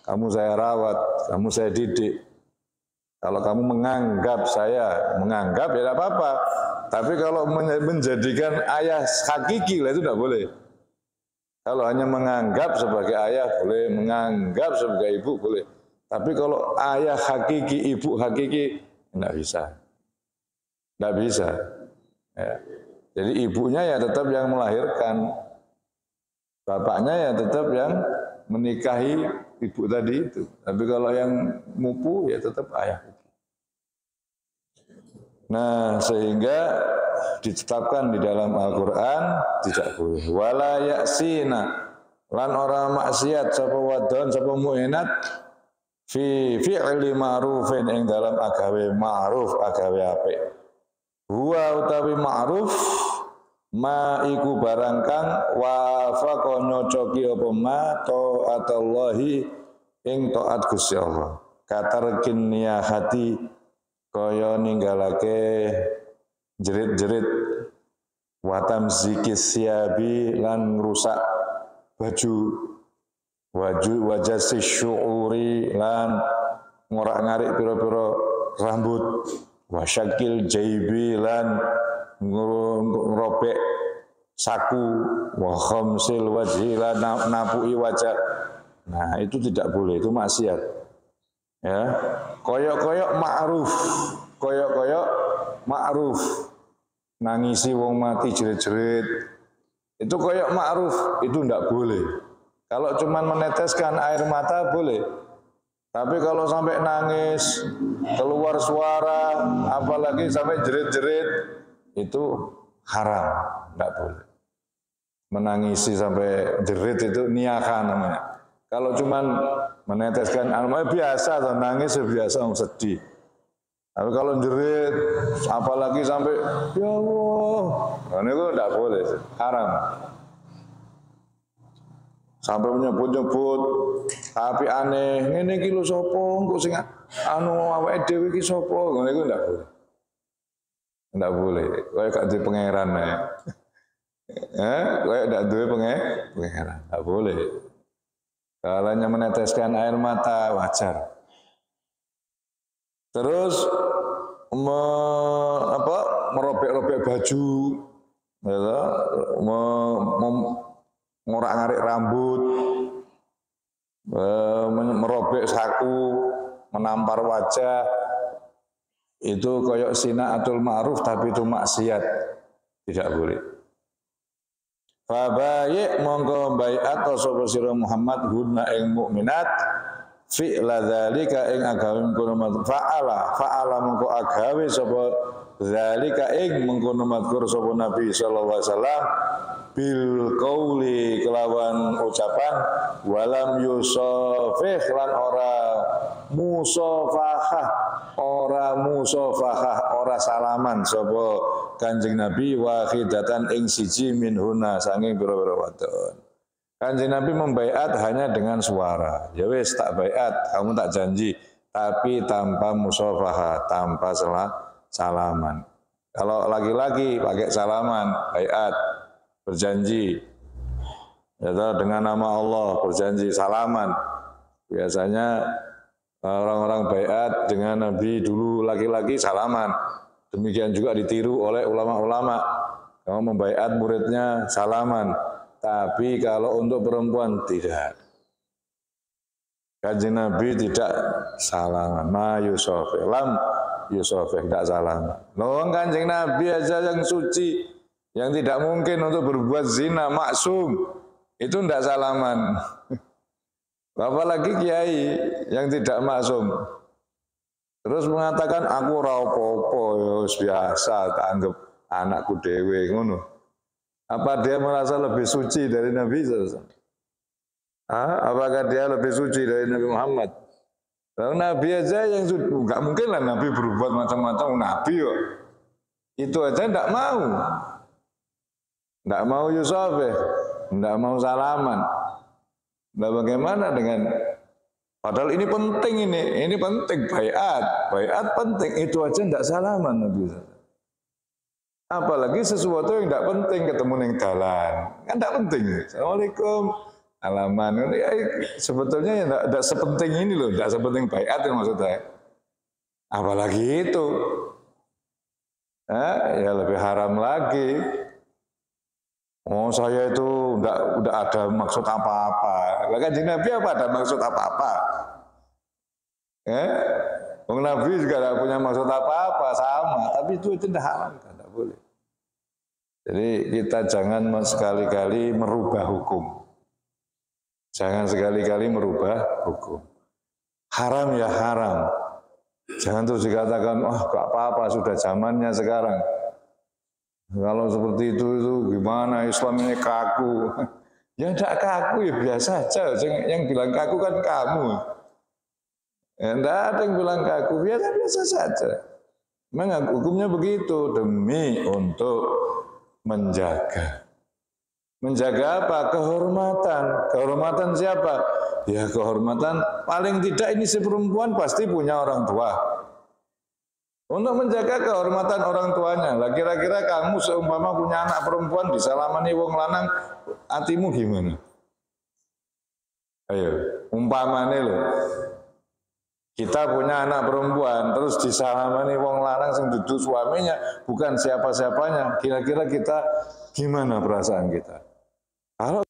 kamu saya rawat, kamu saya didik. Kalau kamu menganggap saya, menganggap ya tidak apa-apa. Tapi kalau menjadikan ayah hakiki lah itu tidak boleh. Kalau hanya menganggap sebagai ayah boleh, menganggap sebagai ibu boleh. Tapi kalau ayah hakiki, ibu hakiki, tidak bisa. Tidak bisa. Ya. Jadi ibunya ya tetap yang melahirkan. Bapaknya ya tetap yang menikahi ibu tadi itu. Tapi kalau yang mupu ya tetap ayah. Nah, sehingga ditetapkan di dalam Al-Quran tidak boleh. Wala yaksina lan orang maksiat sapa wadon sapa mu'minat fi fi'li ma'rufin ing dalam agawe ma'ruf agawe apik. Huwa utawi ma'ruf ma iku barang kang wafaqa nyocoki apa ma taatallahi ing taat Gusti Allah. Katarkin niyahati kaya ninggalake jerit-jerit watam zikis siabi lan rusak baju wajah si syu'uri lan ngorak-ngarik pira-pira rambut wasyakil jaibi lan ngerobek saku wa khamsil wajhi lan napui wajah. Nah, itu tidak boleh, itu maksiat. Ya, koyok-koyok ma'ruf, koyok-koyok ma'ruf, nangisi wong mati jerit-jerit, itu koyok ma'ruf, itu tidak boleh. Kalau cuma meneteskan air mata boleh, tapi kalau sampai nangis, keluar suara, apalagi sampai jerit-jerit, itu haram, tidak boleh. Menangisi sampai jerit itu niyaha namanya. Kalau cuman meneteskan air biasa atau nangis biasa sedih. Tapi kalau jerit, apalagi sampai ya Allah, itu tidak boleh, haram. Sampai menyebut-nyebut, tapi aneh, ini kilo sopo, kok sing anu awake dhewe iki sopo, itu tidak boleh. Tidak boleh, kayak gak duwe pangeran ya. Kayak gak duwe pangeran, tidak boleh. Kalau hanya meneteskan air mata wajar. Terus merobek-robek baju, ngorak-ngarik rambut, merobek saku, menampar wajah, itu koyok sinaatul ma'ruf tapi itu maksiat, tidak boleh. Fabayi mongko baiat sapa sira Muhammad guna ing mukminat fi'la dzalika ing agawe mengkono fa'ala mongko agawe sapa dzalika ing mengkono mazkur sapa Nabi sallallahu alaihi wasallam bil qauli kelawan ucapan walam yusafih lan ora musafahah ora salaman sapa Kanjeng Nabi wahidatan ing siji minhuna sanging pira-pira wadon. Kanjeng Nabi membaiat hanya dengan suara. Ya wis tak baiat, kamu tak janji, tapi tanpa musafahah, tanpa salaman. Kalau laki-laki pakai salaman, baiat, berjanji. Ya, dengan nama Allah berjanji salaman. Biasanya orang-orang baiat dengan Nabi dulu laki-laki salaman. Demikian juga ditiru oleh ulama-ulama. Kamu membaiat muridnya salaman. Tapi kalau untuk perempuan tidak. Kanjeng Nabi tidak salaman. Ma yusafih. Lam yusafih. Tidak salaman. Loh, Kanjeng Nabi aja yang suci. Yang tidak mungkin untuk berbuat zina. Maksum. Itu tidak salaman. Apalagi kiai yang tidak maksum. Terus mengatakan aku ora apa-apa biasa tak anggap anakku dhewe ngono. Apa dia merasa lebih suci dari Nabi sallallahu alaihi wasallam? Apakah dia lebih suci dari Nabi Muhammad? Kalau Nabi aja yang enggak mungkin lah Nabi berbuat macam-macam Nabi yo. Itu aja enggak mau. Enggak mau yusafih, enggak mau salaman. Nah bagaimana dengan padahal ini penting ini penting baiat penting itu aja tidak salaman Nabi. Apalagi sesuatu yang tidak penting ketemu neng dalan kan tidak penting. Assalamualaikum, halaman. Sebetulnya ya enggak sepenting ini loh, enggak sepenting baiat maksud saya. Apalagi itu. Ya lebih haram lagi. Oh saya itu enggak ada maksud apa-apa. Lah Kanjeng Nabi apa ada maksud apa-apa? Nabi juga tidak punya maksud apa-apa, sama. Tapi itu tidak haram, tidak boleh. Jadi kita jangan sekali-kali merubah hukum. Jangan sekali-kali merubah hukum. Haram ya haram. Jangan terus dikatakan, gak apa-apa, sudah zamannya sekarang. Kalau seperti itu gimana, Islam ini kaku. Ya tidak kaku, ya biasa saja. Yang bilang kaku kan kamu. Ya tidak ada yang bilang kaku, biasa-biasa saja. Memang hukumnya begitu, demi untuk menjaga. Menjaga apa? Kehormatan. Kehormatan siapa? Ya kehormatan, paling tidak ini si perempuan pasti punya orang tua. Untuk menjaga kehormatan orang tuanya. Lah kira-kira kamu seumpama punya anak perempuan disalamani wong lanang, hatimu gimana? Ayo, umpamane loh. Kita punya anak perempuan, terus disalamani wong lanang sing dudu suaminya, bukan siapa-siapanya. Kira-kira kita gimana perasaan kita? Kalau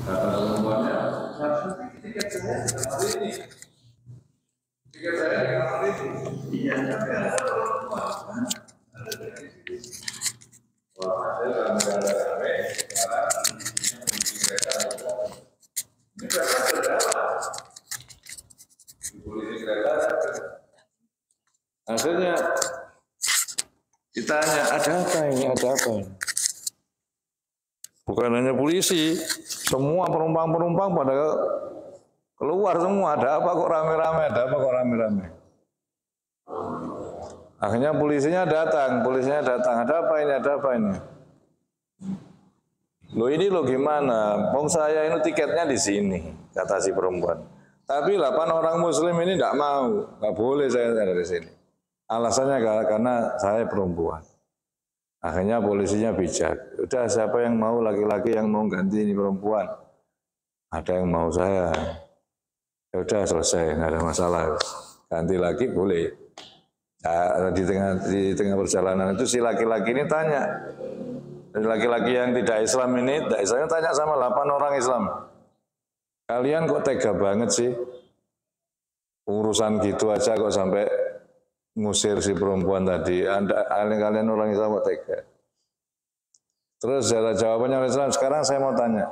kata perempuannya, tiket saya dengan hari ini. Tiket saya dengan hari ini. Iya, tapi ada perempuan. Ada dari sini. Wah, saya dalam rame sekarang ini kereta. Ini kereta berapa? Di polisi kereta. Akhirnya ditanya, ada apa ini? Ada apa ini? Bukan hanya polisi, semua penumpang-penumpang pada keluar semua. Ada apa kok rame-rame? Ada apa kok rame-rame? Akhirnya polisinya datang. Ada apa ini? Ada apa ini? Loh ini loh gimana? Wong saya ini tiketnya di sini, kata si perempuan. Tapi 8 orang muslim ini tidak mau, nggak boleh saya dari sini. Alasannya karena saya perempuan. Akhirnya polisinya bijak. Udah siapa yang mau, laki-laki yang mau ganti ini perempuan. Ada yang mau saya. Ya udah selesai, nggak ada masalah. Ganti lagi boleh. Nah, di tengah perjalanan itu si laki-laki ini tanya. Laki-laki yang tidak Islam ini tanya sama 8 orang Islam. Kalian kok tega banget sih? Urusan gitu aja kok sampai ngusir si perempuan tadi. Kalian orang Islam kok tega? Terus jawabannya Islam, sekarang saya mau tanya.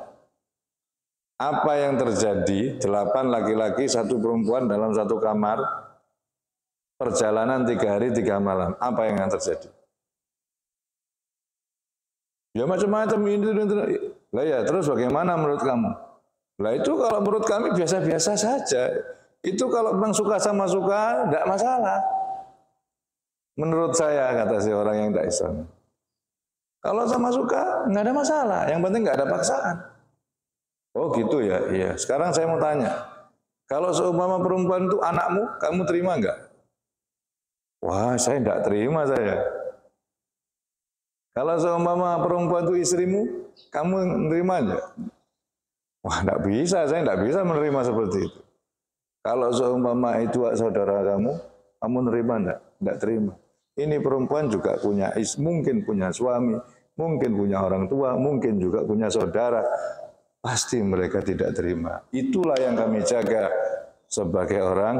Apa yang terjadi 8 laki-laki 1 perempuan dalam satu kamar, perjalanan 3 hari 3 malam, apa yang akan terjadi? Ya macam-macam ini. Lah ya, terus bagaimana menurut kamu? Lah itu kalau menurut kami biasa-biasa saja. Itu kalau memang suka sama suka, tidak masalah. Menurut saya, kata si orang yang tidak Islam. Kalau sama suka, nggak ada masalah. Yang penting nggak ada paksaan. Oh gitu ya, iya. Sekarang saya mau tanya. Kalau seumpama perempuan itu anakmu, kamu terima nggak? Wah, saya tidak terima saya. Kalau seumpama perempuan itu istrimu, kamu terima nggak? Wah, tidak bisa, saya tidak bisa menerima seperti itu. Kalau seumpama itu saudara kamu nerima enggak? Enggak terima. Ini perempuan juga mungkin punya suami, mungkin punya orang tua, mungkin juga punya saudara. Pasti mereka tidak terima. Itulah yang kami jaga sebagai orang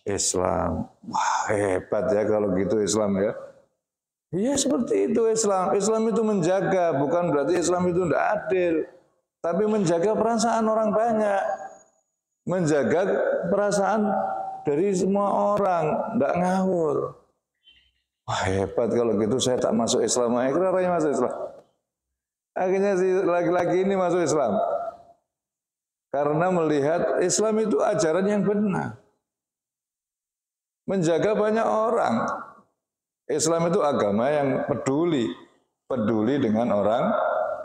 Islam. Wah, hebat ya kalau gitu Islam ya. Iya seperti itu Islam. Islam itu menjaga, bukan berarti Islam itu tidak adil. Tapi menjaga perasaan orang banyak. Menjaga perasaan dari semua orang, tidak ngawur. Wah hebat kalau gitu, saya tak masuk Islam. Akhirnya masuk Islam. Akhirnya si laki-laki ini masuk Islam. Karena melihat Islam itu ajaran yang benar. Menjaga banyak orang. Islam itu agama yang peduli dengan orang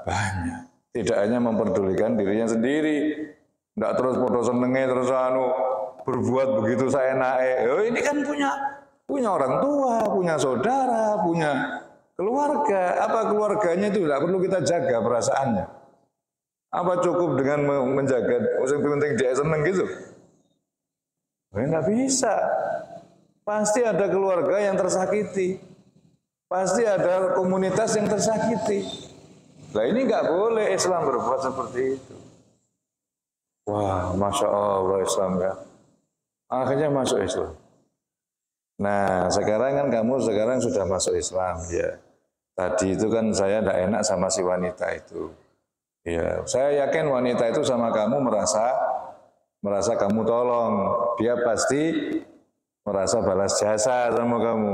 banyak. Tidak hanya memperdulikan dirinya sendiri. Tidak terus foto senengnya terus berbuat begitu saya naik. Oh, ini kan punya orang tua, punya saudara, punya keluarga. Apa keluarganya itu tidak perlu kita jaga perasaannya. Apa cukup dengan menjaga yang penting dia seneng gitu? Tidak bisa. Pasti ada keluarga yang tersakiti. Pasti ada komunitas yang tersakiti. Nah ini nggak boleh Islam berbuat seperti itu. Wah, Masya Allah Islam ya. Akhirnya masuk Islam. Nah, sekarang kan kamu sudah masuk Islam ya. Tadi itu kan saya tidak enak sama si wanita itu. Ya, saya yakin wanita itu sama kamu merasa kamu tolong. Dia pasti merasa balas jasa sama kamu.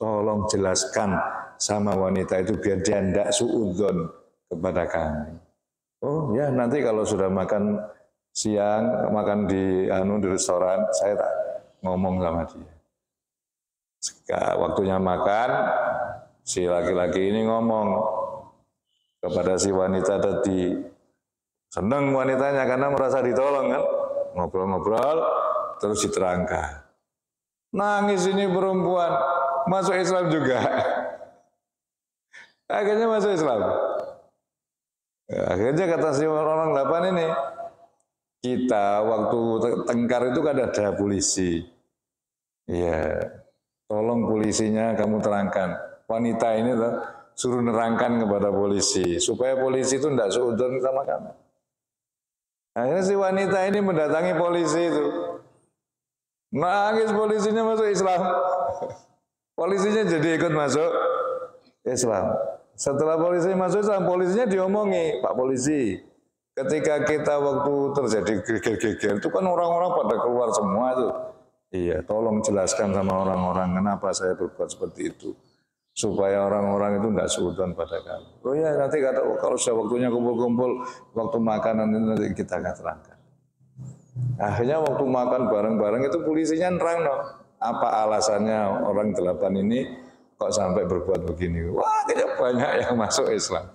Tolong jelaskan sama wanita itu biar dia tidak suudzon kepada kami. Oh ya, nanti kalau sudah makan siang, makan di restoran, saya tak ngomong sama dia. Waktunya makan, si laki-laki ini ngomong kepada si wanita tadi. Senang wanitanya karena merasa ditolong kan. Ngobrol-ngobrol, terus diterangkan. Nangis ini perempuan, masuk Islam juga. Akhirnya masuk Islam. Akhirnya kata si orang 8 ini, kita waktu tengkar itu kan ada polisi. Iya, tolong polisinya kamu terangkan. Wanita ini suruh nerangkan kepada polisi supaya polisi itu tidak suudzon sama kamu. Akhirnya si wanita ini mendatangi polisi itu. Nangis polisinya masuk Islam. Polisinya jadi ikut masuk Islam. Setelah polisi masuk Islam, polisinya diomongi, Pak Polisi. Ketika kita waktu terjadi geger-geger itu kan orang-orang pada keluar semua tuh. Iya, tolong jelaskan sama orang-orang kenapa saya berbuat seperti itu. Supaya orang-orang itu tidak suudzon pada kami. Oh ya, nanti kalau sudah waktunya kumpul-kumpul, waktu makanan itu nanti kita akan terangkan. Akhirnya waktu makan bareng-bareng itu polisinya nerang no. Apa alasannya orang 8 ini kok sampai berbuat begini? Wah, banyak yang masuk Islam.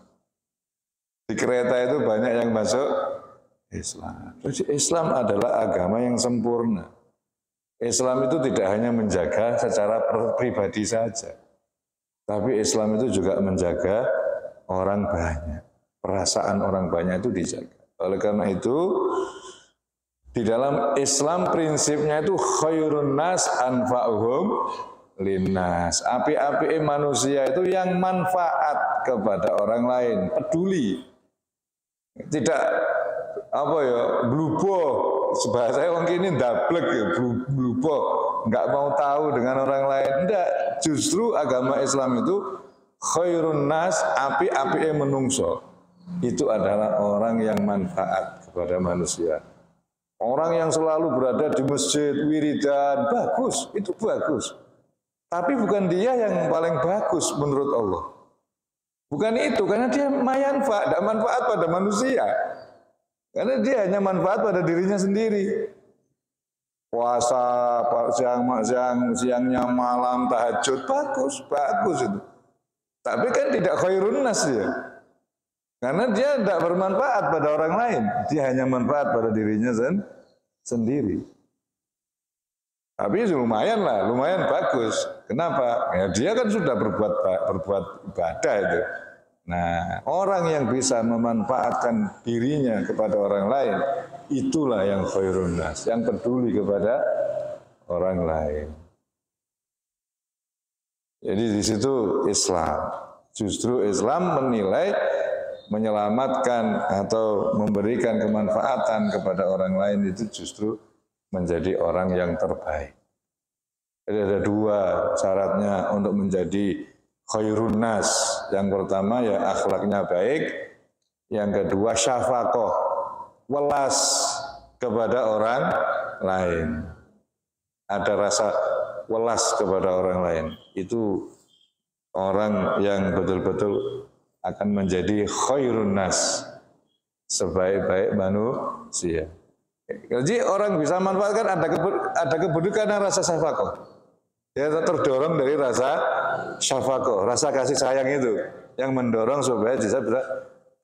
Di kereta itu banyak yang masuk Islam. Jadi Islam adalah agama yang sempurna. Islam itu tidak hanya menjaga secara pribadi saja, tapi Islam itu juga menjaga orang banyak. Perasaan orang banyak itu dijaga. Oleh karena itu, di dalam Islam prinsipnya itu khairun nas anfa'uhum linnas. Api-api manusia itu yang manfaat kepada orang lain, peduli. Tidak apa ya, bluboh. Bahasa orang ini dablek ya, bluboh. Enggak mau tahu dengan orang lain. Enggak, justru agama Islam itu khairun nas, api-api menungso. Itu adalah orang yang manfaat kepada manusia. Orang yang selalu berada di masjid, wiridan, bagus, itu bagus. Tapi bukan dia yang paling bagus menurut Allah. Bukan itu, karena dia manfaat, tidak manfaat pada manusia. Karena dia hanya manfaat pada dirinya sendiri. Puasa, siangnya malam, tahajud, bagus itu. Tapi kan tidak khairun nas dia. Karena dia tidak bermanfaat pada orang lain. Dia hanya manfaat pada dirinya sendiri. Tapi lumayan lah, lumayan bagus. Kenapa? Ya, dia kan sudah berbuat ibadah itu. Nah, orang yang bisa memanfaatkan dirinya kepada orang lain, itulah yang khairun nas, yang peduli kepada orang lain. Jadi di situ Islam. Justru Islam menilai menyelamatkan atau memberikan kemanfaatan kepada orang lain itu justru menjadi orang yang terbaik. Jadi ada dua syaratnya untuk menjadi khairun nas. Yang pertama ya akhlaknya baik, yang kedua syafaqah, welas kepada orang lain. Ada rasa welas kepada orang lain. Itu orang yang betul-betul akan menjadi khairun nas, sebaik-baik manusia. Jadi orang bisa manfaatkan ada kebutuhan rasa syafaqah. Dia terdorong dari rasa syafaqah, rasa kasih sayang itu yang mendorong supaya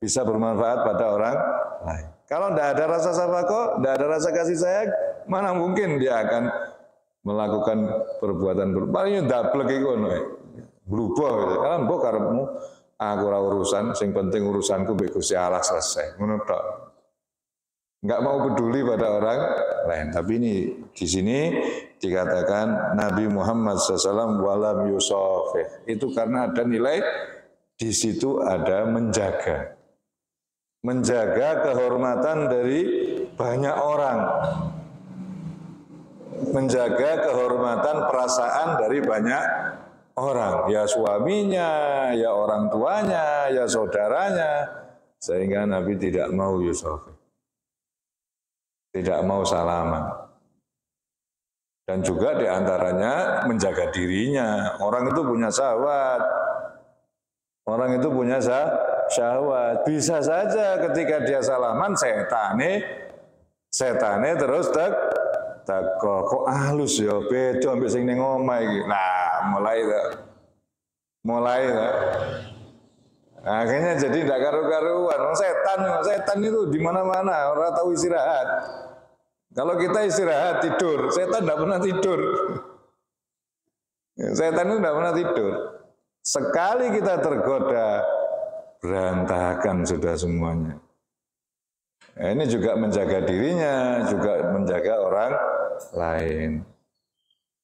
bisa bermanfaat pada orang lain. Kalau tidak ada rasa syafaqah, tidak ada rasa kasih sayang, mana mungkin dia akan melakukan perbuatan paling dablek iku ngono. Berubah gitu. Kan mbok karepmu aku ora urusan, sing penting urusanku mbek Gusti Allah selesai. Ngono tok. Enggak mau peduli pada orang lain. Tapi ini di sini dikatakan Nabi Muhammad SAW walam yusafih. Itu karena ada nilai di situ, ada menjaga. Menjaga kehormatan dari banyak orang. Menjaga kehormatan perasaan dari banyak orang, ya suaminya, ya orang tuanya, ya saudaranya, sehingga Nabi tidak mau yusafih, tidak mau salaman. Dan juga diantaranya menjaga dirinya. Orang itu punya syahwat, orang itu punya syahwat. Bisa saja ketika dia salaman setane terus kok halus ya, beda ambek sing ning omah iki. Nah, mulai akhirnya jadi tidak karu-karuan. Setan itu di mana-mana, orang tahu istirahat. Kalau kita istirahat tidur, setan tidak pernah tidur. Setan itu tidak pernah tidur. Sekali kita tergoda, berantakan sudah semuanya. Nah, ini juga menjaga dirinya, juga menjaga orang lain.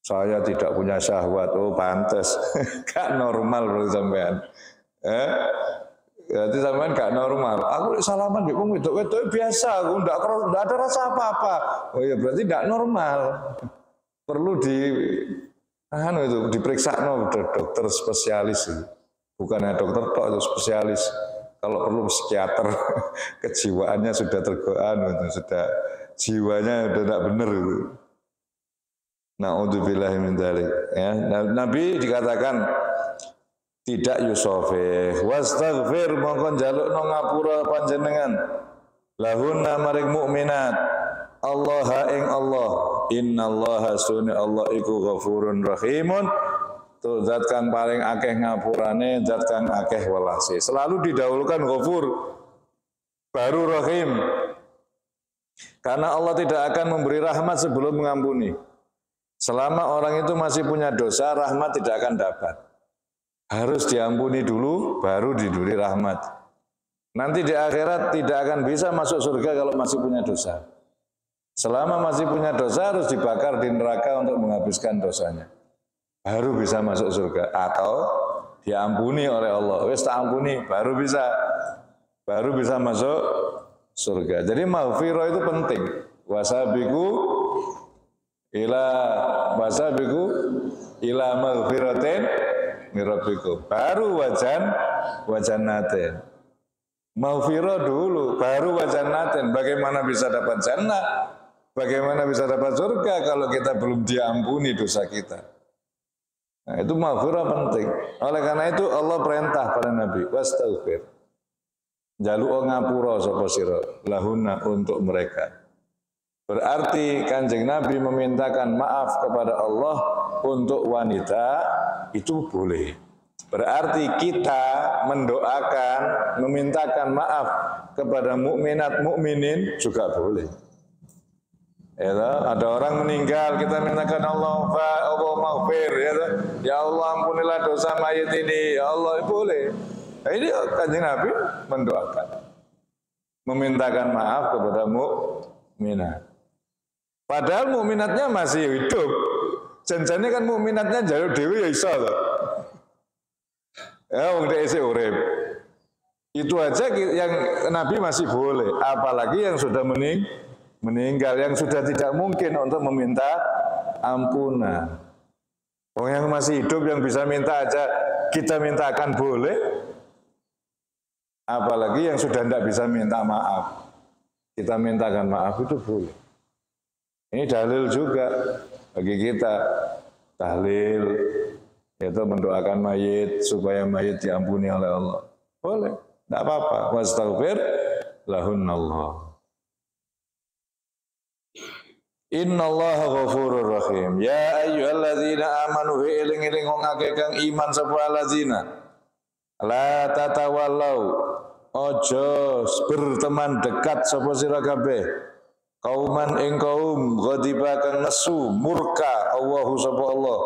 Saya tidak punya syahwat, oh pantes, gak normal menurut sampean. Jadi sampean gak normal. Aku salaman di wedok biasa, aku enggak ada rasa apa-apa. Oh ya berarti gak normal. Perlu diperiksa dokter spesialis. Bukannya dokter tok, itu spesialis. Kalau perlu psikiater, kejiwaannya sudah sudah jiwanya sudah tidak benar itu. Na'udzubillahi min dzalik. Ya, Nabi dikatakan tidak yusafih, wastaghfir mongkon jalukno ngapura panjenengan. Lahunna maring mukminat. Allah ing Allah, innallaha sunni Allah iku ghafurun rahimun. Tuh zat kang paling akeh ngapurane, zat kang akeh welase. Selalu didahulukan ghafur baru rahim. Karena Allah tidak akan memberi rahmat sebelum mengampuni. Selama orang itu masih punya dosa, rahmat tidak akan dapat. Harus diampuni dulu, baru diberi rahmat. Nanti di akhirat tidak akan bisa masuk surga kalau masih punya dosa. Selama masih punya dosa harus dibakar di neraka untuk menghabiskan dosanya. Baru bisa masuk surga. Atau diampuni oleh Allah. Wis tak ampuni, baru bisa masuk surga. Jadi maghfirah itu penting. Wasabiqu ila maghfiratin min rabbikum. Baru wajanatin. Maghfirah dulu, baru wajanatin. Bagaimana bisa dapat jannah? Bagaimana bisa dapat surga kalau kita belum diampuni dosa kita? Nah, itu maghfirah penting. Oleh karena itu Allah perintah pada Nabi, wastaghfir. Jaluk ngapura sapa sira lahuna untuk mereka. Berarti Kanjeng Nabi memintakan maaf kepada Allah untuk wanita itu boleh. Berarti kita mendoakan, memintakan maaf kepada mukminat mukminin juga boleh. Ya, ada orang meninggal, kita mintakan Allah maghfir, ya Allah ampunilah dosa mayit ini, ya Allah, boleh. Nah, ini Kanjeng Nabi mendoakan, memintakan maaf kepada mukminat. Padahal mukminatnya masih hidup. Janjane kan mukminatnya jalur dewi ya iso loh. Ya, wong dhek isih urip. Itu aja yang Nabi masih boleh, apalagi yang sudah meninggal, yang sudah tidak mungkin untuk meminta ampunan. Orang yang masih hidup yang bisa minta aja kita mintakan boleh, apalagi yang sudah tidak bisa minta maaf, kita mintakan maaf itu boleh. Ini dalil juga bagi kita, tahlil, yaitu mendoakan mayit supaya mayit diampuni oleh Allah. Boleh, tidak apa-apa. Wastaghfir lahunallah. Innallaha ghafurur rahim. Ya ayyuhalladzina amanu eling-eling wong akeh kang iman sapa alladzina. La tatawallau. Ojo berteman dekat sapa sira kabeh. Kauman ing kaum ghadiba kang nesu murka Allahu sapa Allah.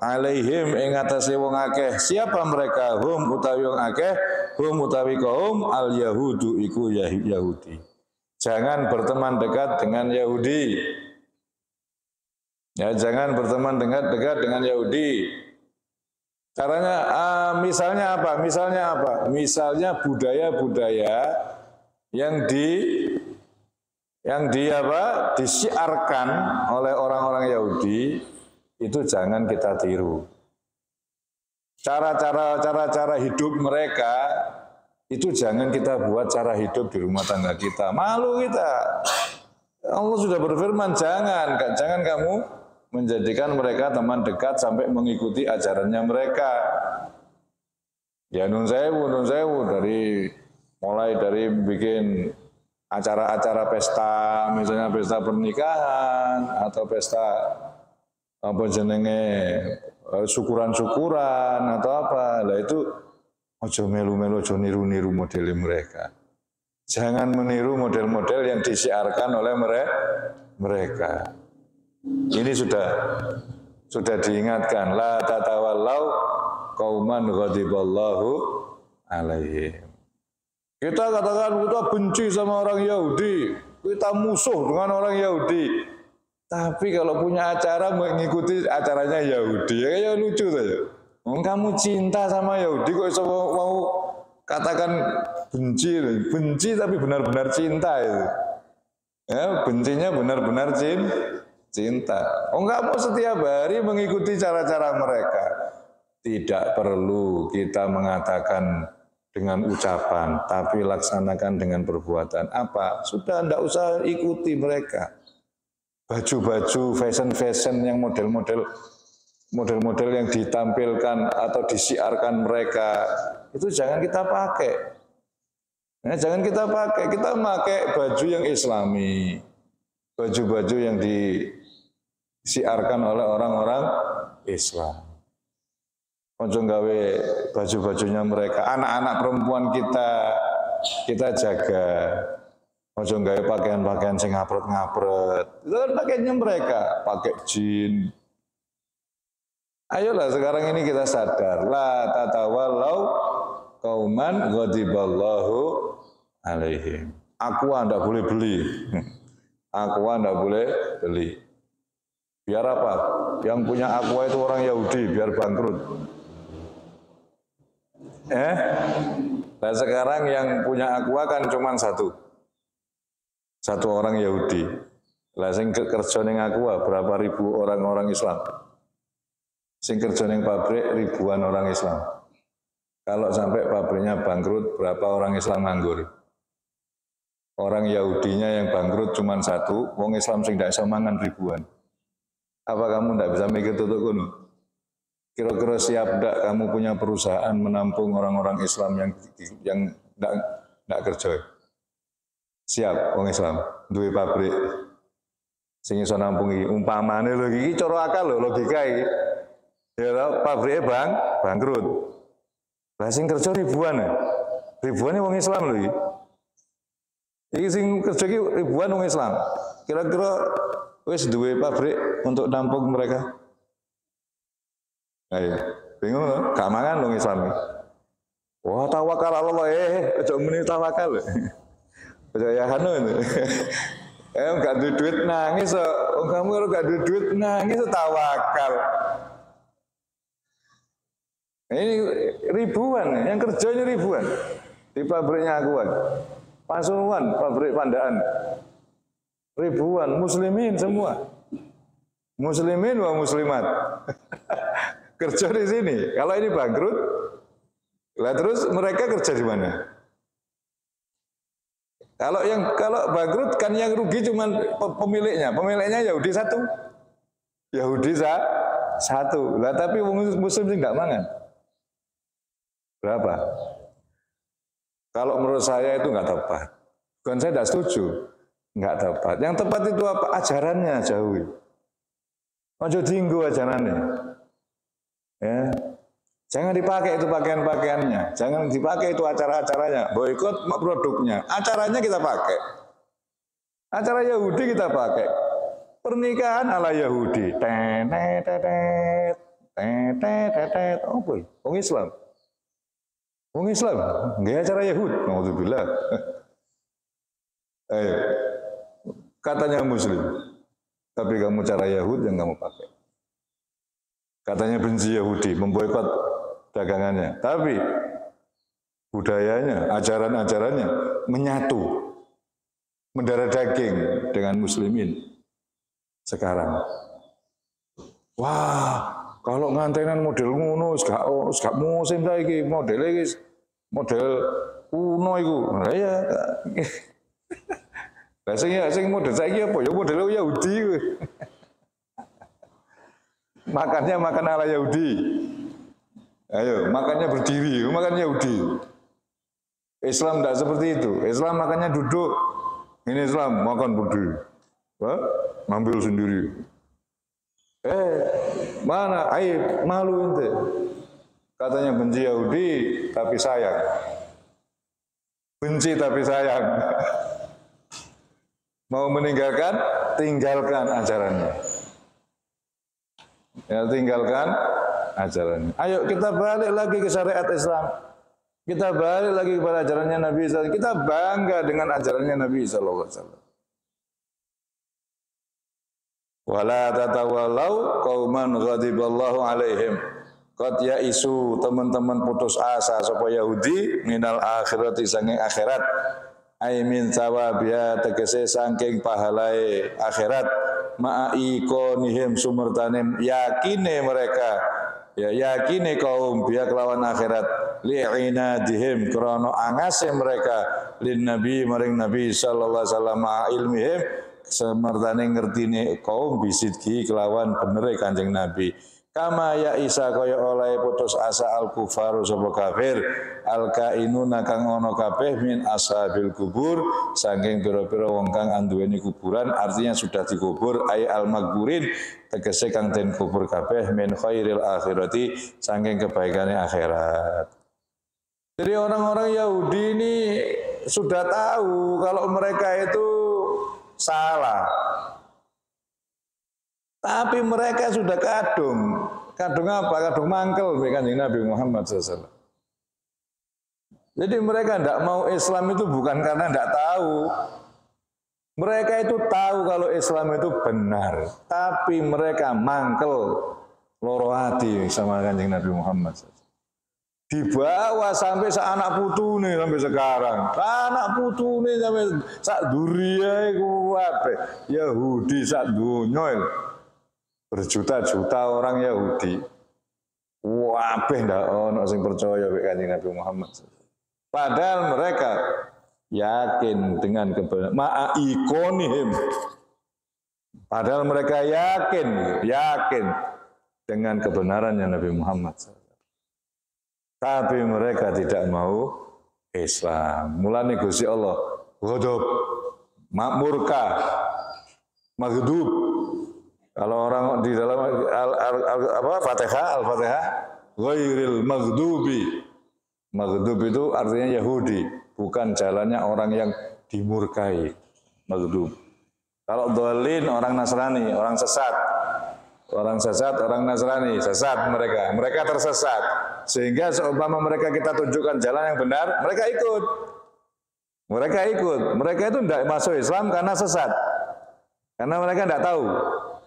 Alaihim ing atase wong akeh. Siapa mereka? Hum utawi wong akeh, hum utawi kaum al yahudu iku Yahudi. Jangan berteman dekat dengan Yahudi. Ya, jangan berteman dekat dengan Yahudi. Caranya misalnya apa? Misalnya budaya-budaya yang disiarkan oleh orang-orang Yahudi itu jangan kita tiru. Cara hidup mereka itu jangan kita buat cara hidup di rumah tangga kita. Malu kita. Allah sudah berfirman, jangan kamu menjadikan mereka teman dekat sampai mengikuti ajarannya mereka. Ya nun sewu mulai dari bikin acara-acara pesta, misalnya pesta pernikahan atau pesta syukuran-syukuran atau apa. Lah itu ojo melu-melu, ojo niru-niru model mereka. Jangan meniru model-model yang disiarkan oleh mereka. Ini sudah diingatkan, la tatawallau qauman ghadiballahu alaihim. Kita katakan kita benci sama orang Yahudi, kita musuh dengan orang Yahudi. Tapi kalau punya acara mengikuti acaranya Yahudi, ya lucu saja. Kamu cinta sama Yahudi kok iso mau katakan benci tapi benar-benar cinta itu. Ya, bencinya benar-benar cinta. Kamu setiap hari mengikuti cara-cara mereka. Tidak perlu kita mengatakan dengan ucapan, tapi laksanakan dengan perbuatan. Apa? Sudah tidak usah ikuti mereka. Baju-baju fashion yang model-model yang ditampilkan atau disiarkan mereka, itu jangan kita pakai. Nah, jangan kita pakai. Kita pakai baju yang Islami. Baju-baju yang disiarkan oleh orang-orang Islam. Ojo gawe baju-bajunya mereka. Anak-anak perempuan kita jaga. Ojo gawe pakaian-pakaian sing ngapret-ngapret. Itu kan pakaiannya mereka, pakai jin. Ayolah sekarang ini kita sadar, la tatawallau qauman ghadiballahu alaihim. Aqua enggak boleh beli. Aqua enggak boleh beli. Biar apa? Yang punya Aqua itu orang Yahudi, biar bangkrut. Dan sekarang yang punya Aqua kan cuma satu orang Yahudi. Lah sing kerja ning Aqua berapa ribu orang-orang Islam. Sing kerja ning pabrik ribuan orang Islam. Kalau sampai pabriknya bangkrut, berapa orang Islam nganggur? Orang Yahudinya yang bangkrut cuma satu, wong Islam sing ndak iso mangan ribuan. Apa kamu ndak bisa mikir tutuk kono? Kira-kira siap ndak kamu punya perusahaan menampung orang-orang Islam yang ndak kerja? Siap wong Islam duwe pabrik sing iso nampungi. Umpamane lho iki cara akal lho, logika iki. Ya pabrike bangkrut. Lah sing kerja ribuan ya. Ribuan wong Islam lho iki. Iki sing kerja iki ribuan wong Islam. Kira-kira wis duwe pabrik untuk nampung mereka? Ayo, bingung lho, gak mangan wong Islam. Wah, tawakal Allah aja muni tawakal. Aja ya hanu. Gak duwe duit nangis kok. Kamu kalau gak duwe duit nangis tawakal. Ini ribuan, yang kerjanya ribuan di pabriknya Aqua. Pasuruan, pabrik Pandaan. Ribuan, muslimin semua. Muslimin wa muslimat. Kerja di sini. Kalau ini bangkrut, lah terus mereka kerja di mana? Kalau bangkrut kan yang rugi cuma pemiliknya. Pemiliknya Yahudi satu. Yahudi satu. Lah tapi muslim sih enggak mangan. Berapa? Kalau menurut saya itu enggak tepat. Bukan saya tidak setuju. Enggak tepat. Yang tepat itu apa? Ajarannya jauhi. Ojo dinggo ajarannya. Ya. Jangan dipakai itu pakaian-pakaiannya. Jangan dipakai itu acara-acaranya. Boikot produknya. Acaranya kita pakai. Acara Yahudi kita pakai. Pernikahan ala Yahudi. Oh boy, wong Islam. Wong Islam, nggak acara Yahudi. Alhamdulillah. Ayo. Katanya muslim. Tapi kamu cara Yahudi yang kamu pakai. Katanya benci Yahudi, memboikot dagangannya. Tapi budayanya, ajaran-ajarannya menyatu, mendarah daging dengan muslimin sekarang. Wah, kalau ngantenan model ngono, gak musim lagi model kuno itu. Nah, ya. Lah sing model saiki apa? Ya model Yahudi. Makannya makan ala Yahudi. Ayo, makannya berdiri, makan Yahudi. Islam tidak seperti itu. Islam makannya duduk. Ini Islam makan berdiri. Wah, ngambil sendiri. Mana aib, malu ente. Katanya benci Yahudi tapi sayang. Benci tapi sayang. Mau meninggalkan, tinggalkan ajarannya. Ya, tinggalkan ajarannya. Ayo kita balik lagi ke syariat Islam. Kita balik lagi kepada ajarannya Nabi SAW. Kita bangga dengan ajarannya Nabi SAW. Wala tatawallau qauman ghadiballahu alaihim. Qad yaisu, teman-teman putus asa sapa Yahudi minal akhirati saking akhirat. Ai min sawabiya tegese saking pahalai akhirat. Ma'ikonihim sumertanim yakine mereka, ya yakine kaum biya kelawan akhirat li'inadihim krana angase mereka lin nabi maring nabi sallallahu alaihi wasallam ilmihim semertane ngertine kaum bisidki kelawan benere Kanjeng Nabi. Kama ya isa kaya oleh putus asa al kufar sapa kafir al kainuna kang ana kabeh min ashabil kubur saking pira-pira wong kang anduweni kuburan, artinya sudah dikubur ay al magburin tegese kang den kubur kabeh min khairil akhirati saking kebaikane akhirat. Jadi orang-orang Yahudi ini sudah tahu kalau mereka itu salah. Tapi mereka sudah kadung. Kadung apa? Kadung mangkel Kanjeng Nabi Muhammad SAW. Jadi mereka tidak mau Islam itu bukan karena tidak tahu. Mereka itu tahu kalau Islam itu benar. Tapi mereka mangkel loro hati sama Kanjeng Nabi Muhammad SAW. Dibawa sampai anak putu nih sampai sekarang. Anak putu nih sampai sak duria iku kabeh. Yahudi sak donya. Berjuta-juta orang Yahudi. Kabeh ndak ono sing percaya mek Kanjeng Nabi Muhammad. Padahal mereka yakin dengan kebenaran. Ma'ikonihim. Padahal mereka yakin dengan kebenarannya Nabi Muhammad. Tapi mereka tidak mau Islam. Mulane Gusti Allah ghadab, murka, maghdub. Kalau orang di dalam Al-Fatihah, ghairil maghdubi. Maghdub itu artinya Yahudi, bukan jalannya orang yang dimurkai. Maghdub. Kalau dhalin orang Nasrani, orang sesat. Orang sesat, orang Nasrani, sesat mereka. Mereka tersesat. Sehingga seumpama mereka kita tunjukkan jalan yang benar, mereka ikut. Mereka itu tidak masuk Islam karena sesat. Karena mereka tidak tahu.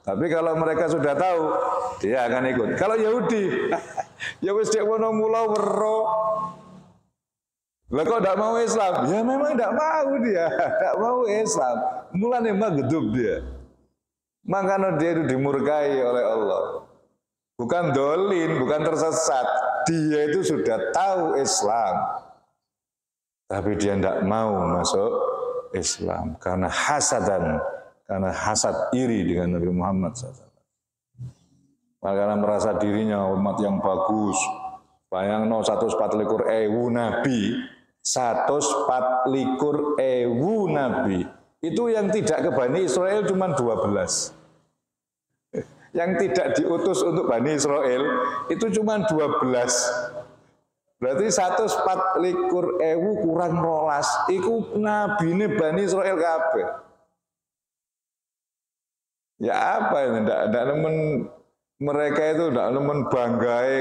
Tapi kalau mereka sudah tahu, dia akan ikut. Kalau Yahudi, ya wis dek wono mula wero. Lah kok tidak mau Islam? Ya memang tidak mau dia, tidak mau Islam. Mulane maghdub dia. Makanya dia itu dimurkai oleh Allah. Bukan dolin, bukan tersesat. Dia itu sudah tahu Islam. Tapi dia tidak mau masuk Islam. Karena hasadan. Karena hasad iri dengan Nabi Muhammad SAW. Karena merasa dirinya umat yang bagus. Bayangno 124.000 Nabi. 124.000 Nabi. Itu yang tidak ke Bani Israel cuma 12. Yang tidak diutus untuk Bani Israel itu cuma 12. Berarti 124.000 kurang 12. Iku nabine Bani Israel kabeh. Ya apa ini? Tidak nemen mereka itu tidak nemen banggai.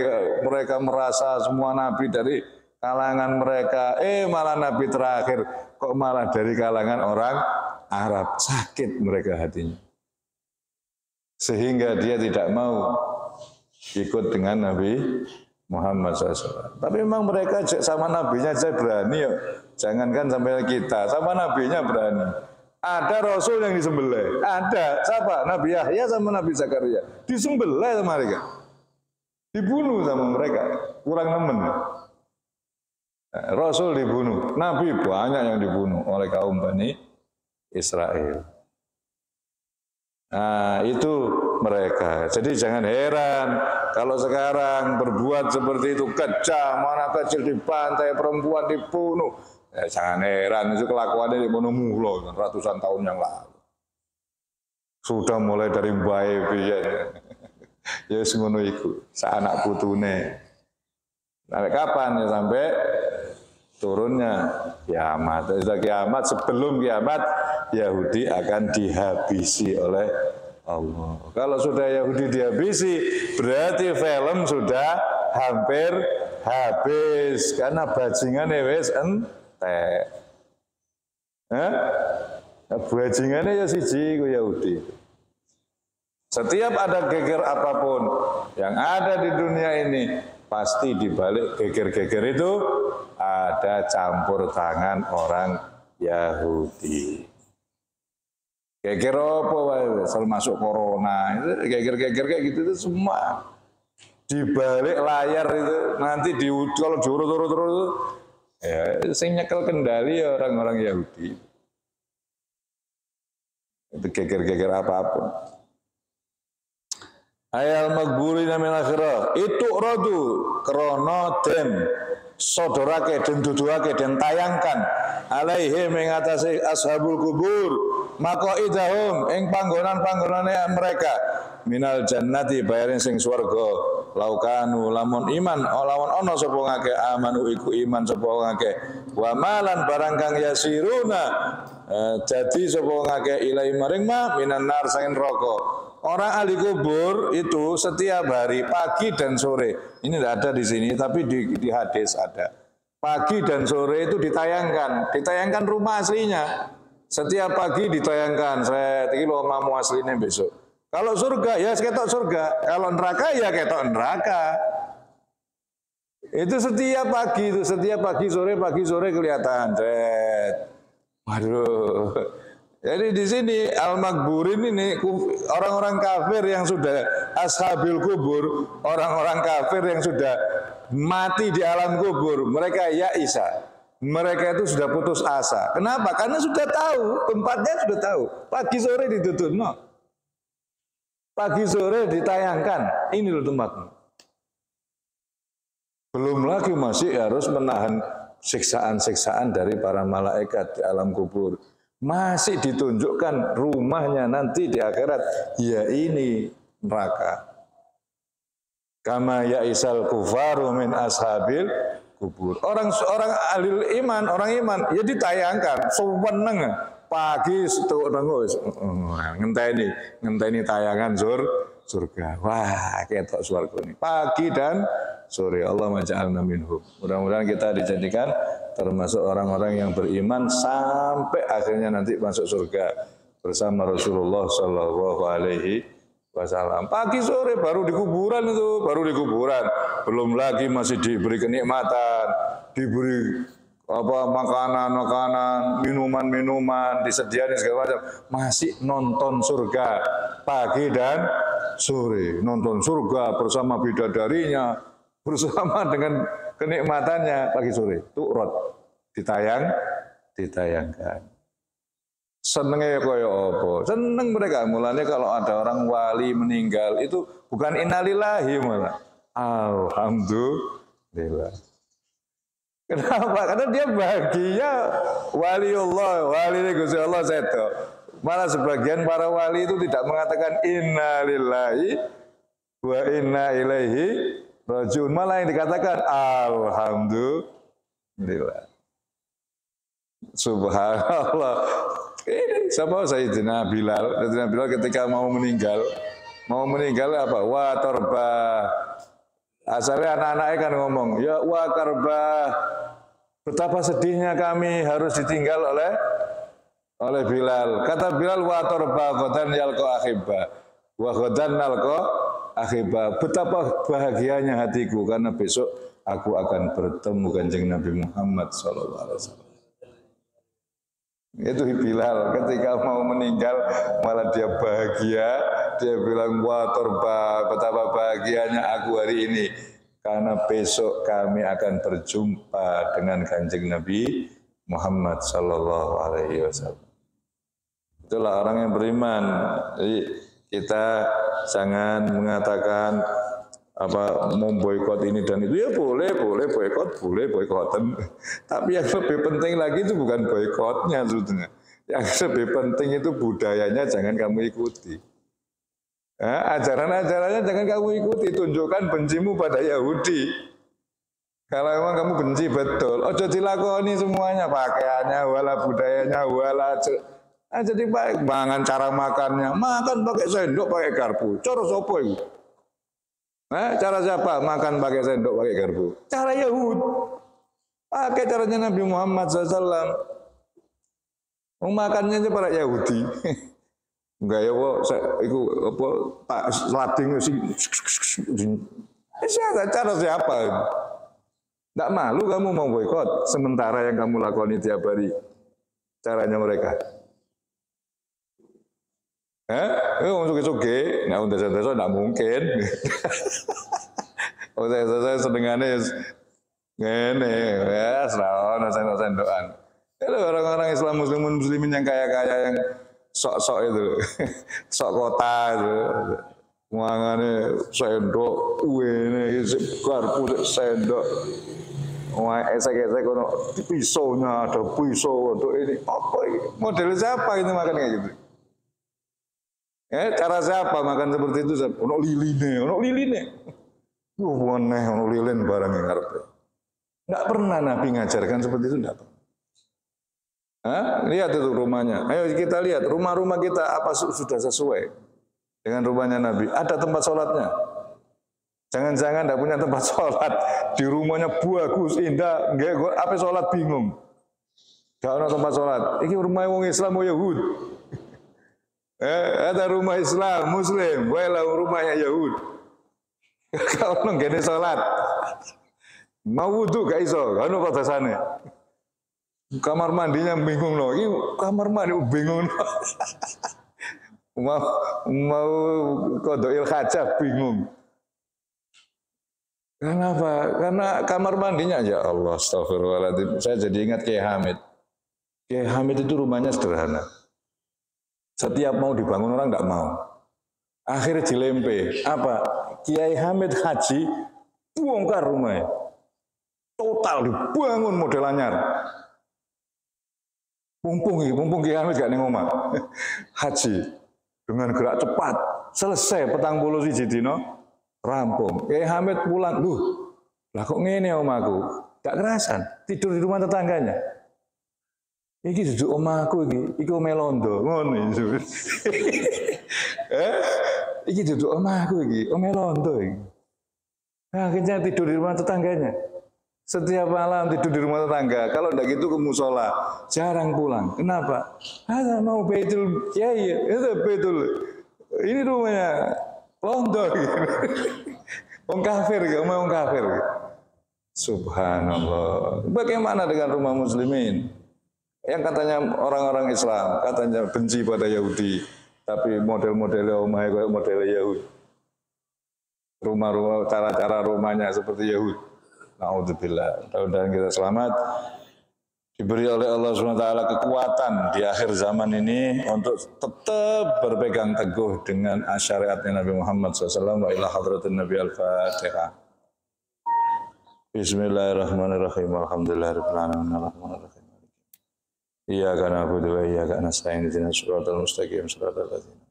Mereka merasa semua nabi dari kalangan mereka. Malah nabi terakhir kok malah dari kalangan orang Arab. Sakit mereka hatinya. Sehingga dia tidak mau ikut dengan Nabi Muhammad SAW. Tapi memang mereka sama nabinya saja berani ya. Jangankan sampai kita, sama nabinya berani. Ada Rasul yang disembelih. Ada. Siapa? Nabi Yahya sama Nabi Zakaria. Disembelih sama mereka. Dibunuh sama mereka. Kurang nemen. Rasul dibunuh. Nabi banyak yang dibunuh oleh kaum Bani Israel. Nah, itu mereka. Jadi jangan heran kalau sekarang berbuat seperti itu, kejam, anak kecil dibantai, perempuan dibunuh. Jangan heran, itu kelakuannya di Monomulo ratusan tahun yang lalu. Sudah mulai dari bayi ya semono iku, anak putune. Sampai kapan ya? Sampai turunnya kiamat. Setelah kiamat, sebelum kiamat, Yahudi akan dihabisi oleh Allah. Kalau sudah Yahudi dihabisi, berarti film sudah hampir habis. Karena bajingannya wis entek. Bajingannya ya siji ku Yahudi. Setiap ada geger apapun yang ada di dunia ini, pasti di balik geger-geger itu ada campur tangan orang Yahudi. Geger apa wae, termasuk corona, itu geger-geger kayak gitu itu semua di balik layar itu nanti kalau diurut-urut ya sing nyekel kendali ya orang-orang Yahudi. Itu geger-geger apapun. Ayal magburi min akhirah itu rodu krono den sodorake den duduake den tayangkan alaihi mengatasi ashabul kubur maqaidahum ing panggonan-panggonane mereka minal jannati bayarin sing swarga laukanu lamun iman lamun ana sapa ngake amanu iku iman sapa ngake wa malan barang kang yasiruna jadi sapa ngake ilai maring ma minan nar saking neraka. Orang ahli kubur itu setiap hari pagi dan sore, ini tidak ada di sini tapi di hadis ada. Pagi dan sore itu ditayangkan rumah aslinya. Setiap pagi ditayangkan, saya kilo mamu aslinya besok. Kalau surga ya ketok surga, kalau neraka ya ketok neraka. Itu setiap pagi sore kelihatan. Waduh. Jadi di sini al-makburin ini orang-orang kafir yang sudah ashabil kubur, orang-orang kafir yang sudah mati di alam kubur, mereka ya Isa. Mereka itu sudah putus asa. Kenapa? Karena sudah tahu, tempatnya sudah tahu. Pagi sore ditutup, no. Pagi sore ditayangkan, ini loh tempatnya. Belum lagi masih harus menahan siksaan-siksaan dari para malaikat di alam kubur. Masih ditunjukkan rumahnya nanti di akhirat, ya ini neraka. Kama ya isal kufaru min ashabil kubur. Orang ahli iman, orang iman ya ditayangkan seweneng pagi setuk nengok ngenteni tayangan surga. Wah, ketok surga ini. Pagi dan sore. Allah maj'alna minhum. Mudah-mudahan kita dijadikan termasuk orang-orang yang beriman sampai akhirnya nanti masuk surga bersama Rasulullah Shallallahu Alaihi Wasallam. Pagi sore baru di kuburan itu, belum lagi masih diberi kenikmatan, diberi makanan, minuman, disediakan segala macam, masih nonton surga pagi dan sore, nonton surga bersama bidadarinya, bersama dengan kenikmatannya pagi sore. Tu'rad ditayangkan. Senengnya kaya apa? Seneng mereka. Mulanya kalau ada orang wali meninggal itu bukan innalillahi malah. Alhamdulillah. Kenapa? Karena dia bahagia waliullah, wali Gusti Allah seto. Malah sebagian para wali itu tidak mengatakan innalillahi wa inna ilaihi rajiun, malah yang dikatakan alhamdulillah. Subhanallah. Ini siapa Sayyidina Bilal? Sayyidina Bilal ketika mau meninggal apa? Wa torbah. Asalnya anak-anaknya kan ngomong, ya wa karbah. Betapa sedihnya kami harus ditinggal oleh Bilal. Kata Bilal, wa torbah ghadan yalqa akhibba. Wa ghadan nalqa akhibah, betapa bahagianya hatiku karena besok aku akan bertemu Kanjeng Nabi Muhammad SAW. Itu Bilal ketika mau meninggal malah dia bahagia, dia bilang wah torba, betapa bahagianya aku hari ini karena besok kami akan berjumpa dengan Kanjeng Nabi Muhammad SAW. Itulah orang yang beriman. Jadi kita jangan mengatakan memboikot ini dan itu. Ya boleh boikotan. Tapi yang lebih penting lagi itu bukan boikotnya sebetulnya. Yang lebih penting itu budayanya jangan kamu ikuti. Ajaran-ajarannya jangan kamu ikuti. Tunjukkan bencimu pada Yahudi. Kalau memang kamu benci betul, ojo dilakoni semuanya, pakaiannya, wala budayanya, wala. Jadi baik, mangan cara makannya, makan pakai sendok, pakai garpu. Cara sopo itu? Cara siapa? Makan pakai sendok, pakai garpu. Cara Yahud. Pakai caranya Nabi Muhammad SAW. Makannya aja para Yahudi. Enggak ya kok, itu apa? Pak lading sih. Cara siapa? Enggak malu kamu mau boikot sementara yang kamu lakoni tiap hari. Caranya mereka. Suge-suge, nah untuk desa-desa tidak mungkin. Untuk desa-desa sedengannya ngene, ya selawan, sendok-sendokan. Itu orang-orang Islam muslimin yang kaya-kaya yang sok-sok itu, sok kota itu, mangane sendok, ini garpu sendok. Wah, esek-esek ono pisaunya, ada pisau untuk ini. Apa ini? Model siapa ini makan kayak gitu? Cara siapa makan seperti itu? Ono liline. Aneh, ono lilin barang yang ngarepe. Enggak pernah Nabi ngajarkan seperti itu, enggak pernah. Lihat itu rumahnya. Ayo kita lihat rumah-rumah kita apa sudah sesuai dengan rumahnya Nabi. Ada tempat sholatnya. Jangan-jangan tidak punya tempat sholat. Di rumahnya bagus, indah. Apa sholat bingung. Tidak ada tempat sholat. Ini rumah orang Islam atau Yahud. Ada rumah Islam, Muslim. Walau rumahnya Yahud. Kalau nggak ada sholat. Mau wudhu gak iso. Kalau pada sana. Kamar mandinya bingung loh. Ini kamar mandi bingung loh. mau kodoil hajat bingung. Kenapa? Karena kamar mandinya ya Allah, astagfirullahaladzim. Saya jadi ingat Kiai Hamid. Kiai Hamid itu rumahnya sederhana. Setiap mau dibangun orang tidak mau. Akhirnya dilempe. Apa? Kiai Hamid haji, bongkar rumahnya. Total dibangun model anyar. Mumpung Kiai Hamid gak ning omah. Haji dengan gerak cepat, selesai 41 dino. Rampung. Kiai Hamid pulang, lah kok ngene omahku? Gak kerasan, tidur di rumah tetangganya. Iki duduk omahku iki omah londo, ngono iki. Iki duduk omahku iki, omah londo iki. Nah, akhirnya tidur di rumah tetangganya. Setiap malam tidur di rumah tetangga. Kalau enggak gitu ke musola, jarang pulang. Kenapa? Mau baitul kiai, itu baitul. Ini rumahnya londo gitu. Wong kafir, wong kafir. Subhanallah. Bagaimana dengan rumah muslimin? Yang katanya orang-orang Islam, katanya benci pada Yahudi, tapi model-modelnya omahnya kayak model Yahudi. Rumah-rumah, cara-cara rumahnya seperti Yahudi. Na'udzubillah. Mudah-mudahan kita selamat. Diberi oleh Allah SWT kekuatan di akhir zaman ini untuk tetap berpegang teguh dengan syariatnya Nabi Muhammad SAW. Wa ila hadratin Nabi Al-Fatihah. Bismillahirrahmanirrahim. Alhamdulillahirabbil alamin. Arrahmanirrahim. Iyyaka na'budu wa iyyaka nasta'in. Ihdinas siratal mustaqim. Siratal ladzina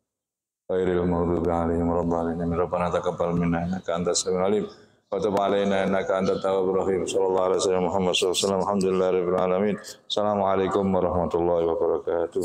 ghairil maghdubi 'alaihim waladdallin. Rabbana taqabbal minna innaka antas samiul 'alim. Wa tub 'alaina innaka antat tawwabur rahim. Sallallahu alaihi wasallam Muhammad sallallahu alaihi wasallam. Alhamdulillahirabbil alamin. Assalamualaikum warahmatullahi wabarakatuh.